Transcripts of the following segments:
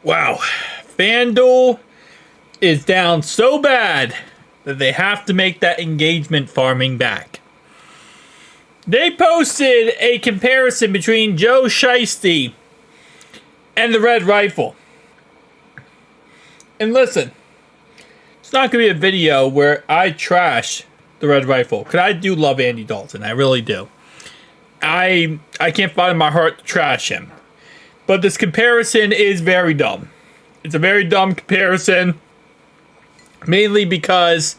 Wow. FanDuel is down so bad that they have to make that engagement farming back. They posted a comparison between Joe Shiesty and the Red Rifle. And listen, it's not going to be a video where I trash the Red Rifle, because I do love Andy Dalton. I really do. I can't find in my heart to trash him. But this comparison is very dumb. It's a very dumb comparison. Mainly because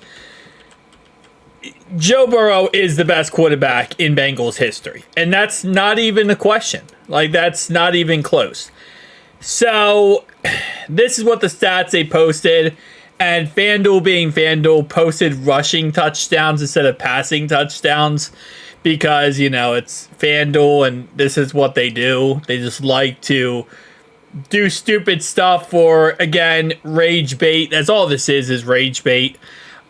Joe Burrow is the best quarterback in Bengals history. And that's not even a question. Like, that's not even close. So, this is what the stats they posted. And FanDuel, being FanDuel, posted rushing touchdowns instead of passing touchdowns. Because, you know, it's FanDuel and this is what they do. They just like to do stupid stuff for, again, rage bait. That's all this is rage bait.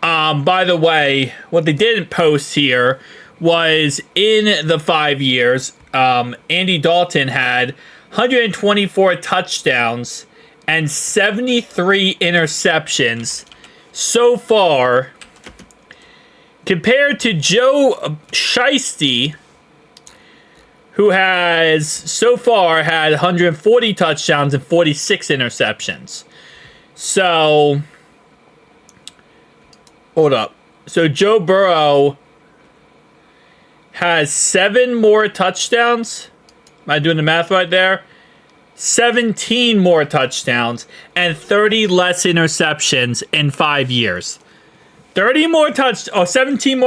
By the way, what they didn't post here was in the 5 years, Andy Dalton had 124 touchdowns and 73 interceptions so far, compared to Joe Shiesty, who has so far had 140 touchdowns and 46 interceptions. So, hold up. So Joe Burrow has 7 more touchdowns. Am I doing the math right there? 17 more touchdowns and 30 less interceptions in 5 years. 17 more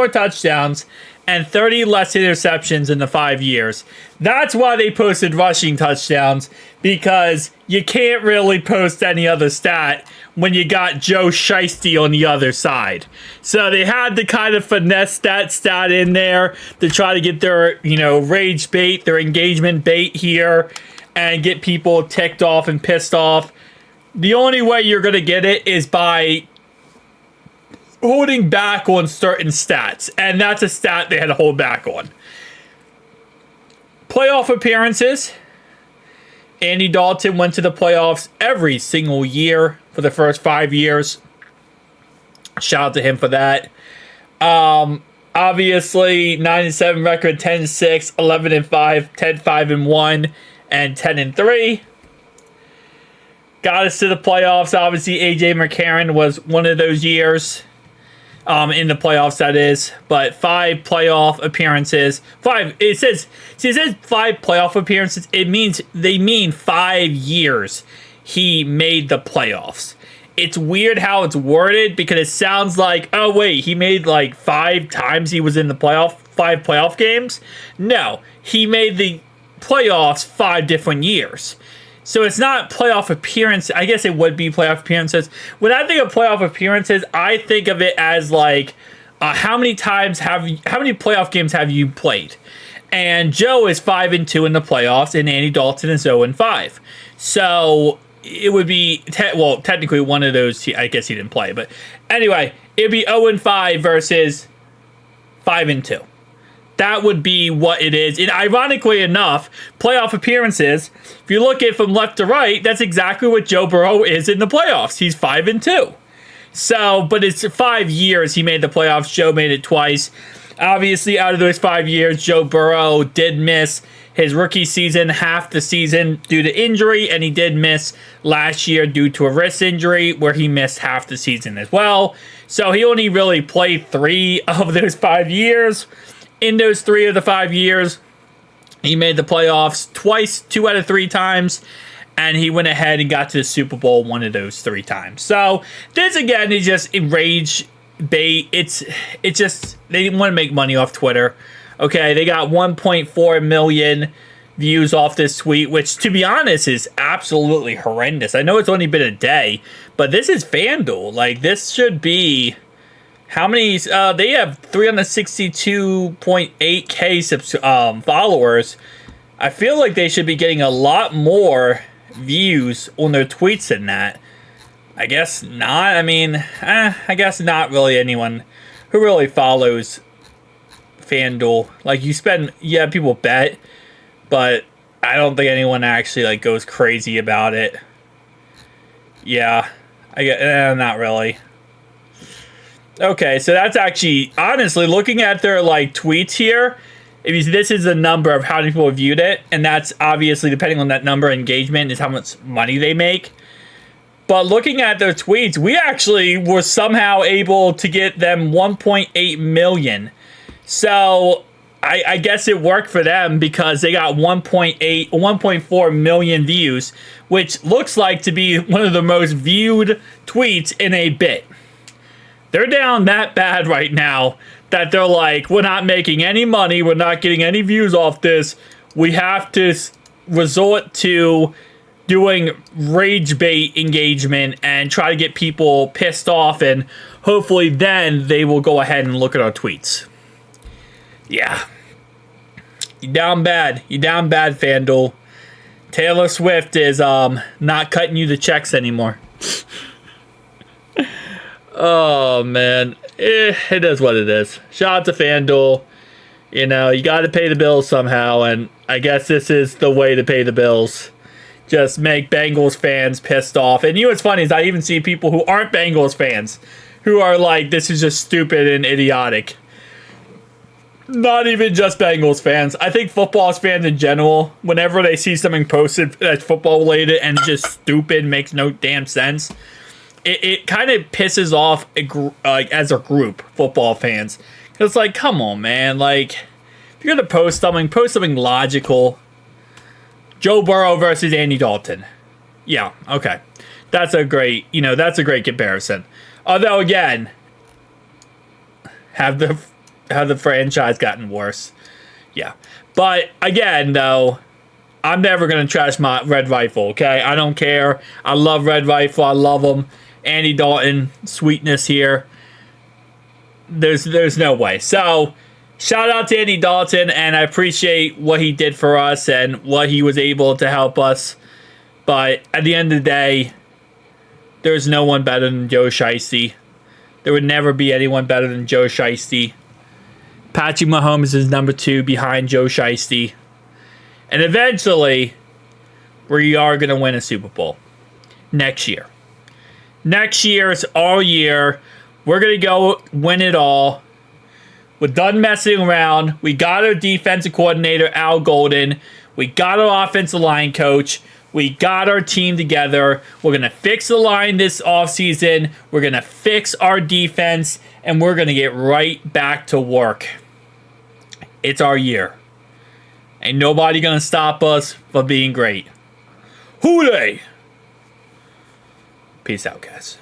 touchdowns and 30 less interceptions in the 5 years. That's why they posted rushing touchdowns, because you can't really post any other stat when you got Joe Shiesty on the other side. So they had to kind of finesse that stat in there to try to get their, rage bait, their engagement bait here, and get people ticked off and pissed off. The only way you're going to get it is by holding back on certain stats, and that's a stat they had to hold back on. Playoff appearances. Andy Dalton went to the playoffs every single year for the first 5 years. Shout out to him for that. Obviously, 9-7 record, 10-6, 11-5, 10-5-1, and 10-3. Got us to the playoffs. Obviously, AJ McCarron was one of those years. In the playoffs, that is, but 5 playoff appearances. It says 5 playoff appearances. They mean 5 years he made the playoffs. It's weird how it's worded, because it sounds like, oh wait, he made like 5 times he was in the 5 playoff games. No, he made the playoffs 5 different years. So it's not playoff appearance. I guess it would be playoff appearances. When I think of playoff appearances, I think of it as like, how many playoff games have you played? And Joe is 5-2 in the playoffs, and Andy Dalton is 0-5. So it would be technically one of those. I guess he didn't play, but anyway, it'd be 0-5 versus 5-2. That would be what it is. And ironically enough, playoff appearances, if you look at it from left to right, that's exactly what Joe Burrow is in the playoffs. He's 5-2. So, but it's 5 years he made the playoffs. Joe made it twice. Obviously, out of those 5 years, Joe Burrow did miss his rookie season, half the season due to injury, and he did miss last year due to a wrist injury, where he missed half the season as well. So he only really played 3 of those 5 years. In those 3 of the 5 years, he made the playoffs twice, 2 out of 3 times, and he went ahead and got to the Super Bowl 1 of those 3 times. So this again is just rage bait. It's just, they didn't want to make money off Twitter. Okay, they got 1.4 million views off this tweet, which, to be honest, is absolutely horrendous. I know it's only been a day, but this is FanDuel. Like, this should be... How many? They have 362.8K followers. I feel like they should be getting a lot more views on their tweets than that. I guess not. I mean, I guess not really anyone who really follows FanDuel. Like, people bet, but I don't think anyone actually, like, goes crazy about it. Yeah. I get not really. Okay, so that's actually honestly looking at their like tweets here. If you see, this is the number of how many people viewed it, and that's obviously depending on that number of engagement is how much money they make. But looking at their tweets, we actually were somehow able to get them 1.8 million. So I guess it worked for them because they got 1.4 million views, which looks like to be one of the most viewed tweets in a bit. They're down that bad right now that they're like, we're not making any money, we're not getting any views off this. We have to resort to doing rage bait engagement and try to get people pissed off, and hopefully then they will go ahead and look at our tweets. Yeah. You down bad. You down bad, FanDuel. Taylor Swift is not cutting you the checks anymore. Oh, man. It is what it is. Shout out to FanDuel. You know, you got to pay the bills somehow, and I guess this is the way to pay the bills. Just make Bengals fans pissed off. And you know what's funny is I even see people who aren't Bengals fans who are like, this is just stupid and idiotic. Not even just Bengals fans. I think football fans in general, whenever they see something posted that's football related and just stupid, makes no damn sense, it kind of pisses off as a group, football fans. It's like, come on, man. Like, if you're going to post something logical. Joe Burrow versus Andy Dalton. Yeah, okay. That's a great comparison. Although, again, have the franchise gotten worse? Yeah. But, again, though, I'm never going to trash my Red Rifle, okay? I don't care. I love Red Rifle. I love him. Andy Dalton, sweetness here. There's no way. So, shout out to Andy Dalton, and I appreciate what he did for us and what he was able to help us. But at the end of the day, there's no one better than Joe Shiesty. There would never be anyone better than Joe Shiesty. Patrick Mahomes is number 2 behind Joe Shiesty. And eventually, we are going to win a Super Bowl. Next year. Next year is our year. We're going to go win it all. We're done messing around. We got our defensive coordinator, Al Golden. We got our offensive line coach. We got our team together. We're going to fix the line this offseason. We're going to fix our defense. And we're going to get right back to work. It's our year. Ain't nobody going to stop us from being great. Hooray! Peace out, guys.